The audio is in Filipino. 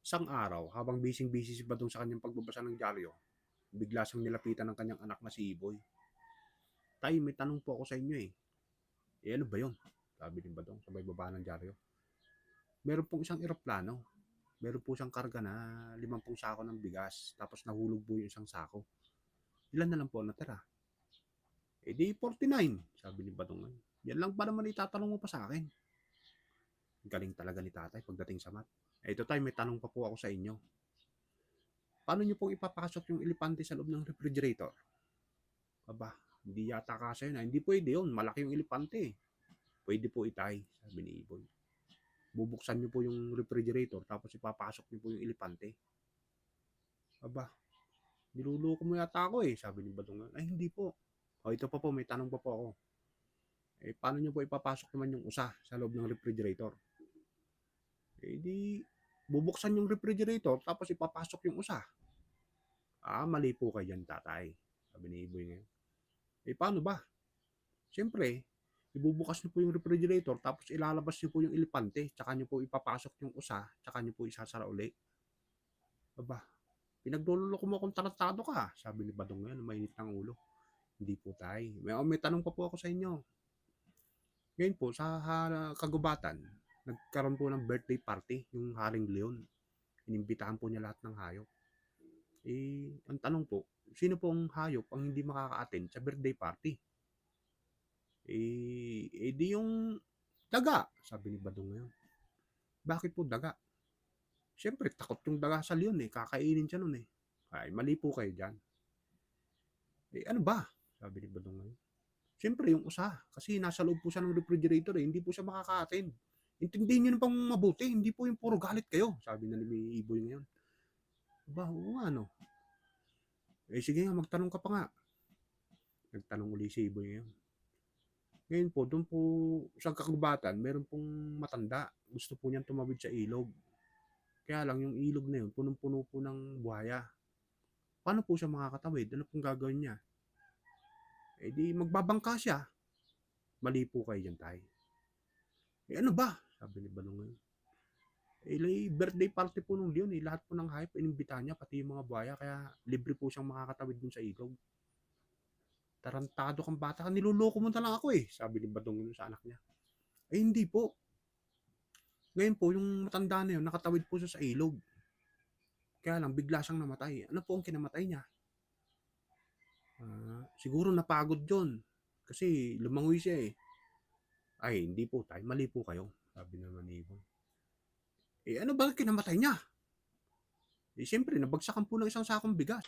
Isang araw, habang bising-busy si Badong sa kanyang pagbabasa ng dyaryo, bigla siyang nilapitan ng kanyang anak na si Iboy. Tay, may tanong po ako sa inyo eh. Ano ba yun? Sabi ni Badong sabay baba ng dyaryo. Meron pong isang eroplano. Meron po siyang karga na 50 sako ng bigas. Tapos nahulog po yung isang sako. Ilan na lang po ang natira? Di 49, sabi ni Badong. Yan lang pa naman itatanong mo pa sa akin. Galing talaga ni tatay pagdating sa math. Ito tay, may tanong pa po ako sa inyo. Paano nyo pong ipapasok yung elepante sa loob ng refrigerator? Aba, hindi yata kasi yun. Hindi pwede yun. Malaki yung elepante. Pwede po itay, sabi ni Iboy. Bubuksan nyo po yung refrigerator tapos ipapasok nyo po yung elepante. Aba, niluloko mo yata ako eh, sabi ni Badong. Ay, hindi po. Ito pa po, may tanong pa po ako. Paano nyo po ipapasok naman yung usa sa loob ng refrigerator? Di bubuksan yung refrigerator tapos ipapasok yung usa. Mali po kayo dyan, tatay, sabi ni Iboy ngayon. Paano ba? Siyempre, ibubukas niyo po yung refrigerator tapos ilalabas niyo po yung elepante tsaka niyo po ipapasok yung usa tsaka niyo po isasara uli. Aba, pinagluloko mo akong tarantado ka, sabi ni Badong ngayon, mainit ng ulo. Hindi po tay. May tanong pa po ako sa inyo. Ngayon po, sa kagubatan, nagkaroon po ng birthday party yung Haring Leon. Inimbitahan po niya lahat ng hayop. Ang tanong po, sino po ang hayop ang hindi makaka-attend sa birthday party? Di yung daga, sabi ni Badong ngayon. Bakit po daga? Siyempre, takot yung daga sa leon eh. Kakainin siya nun eh. Ay, mali po kayo dyan. Ano ba? Sabi ni Badong ngayon. Siyempre, yung usa. Kasi nasa loob po siya ng refrigerator eh. Hindi po siya makaka-attend. Intindihin niyo na pang mabuti. Hindi po yung puro galit kayo. Sabi na ni Iboy ngayon. Aba, oo nga no. Sige nga, magtanong ka pa nga. Nagtanong uli si Iboy ngayon. Ngayon po, doon po sa kagubatan, meron pong matanda. Gusto po niyang tumawid sa ilog. Kaya lang, yung ilog na yun, punong-puno po ng buhaya. Paano po siya makakatawid? Ano pong gagawin niya? Di magbabangka siya. Mali po kayo dyan, tay. Ano ba? Sabi ni Badong ngayon. Birthday party po nung Leon eh. Lahat po ng hype, inimbitahan niya, pati yung mga buhaya. Kaya libre po siyang makakatawid dun sa ilog. Tarantado kang bata ka, niluloko mo na lang ako eh, sabi ni Badong sa anak niya. Hindi po. Ngayon po, yung matanda na yun, nakatawid po siya sa ilog. Kaya lang, bigla siyang namatay. Ano po ang kinamatay niya? Siguro napagod yun. Kasi lumangoy siya eh. Hindi po tayo. Mali po kayo, sabi naman ni Ibon. Ano ba kinamatay niya? Siyempre, nabagsakan po ng isang sakong bigas.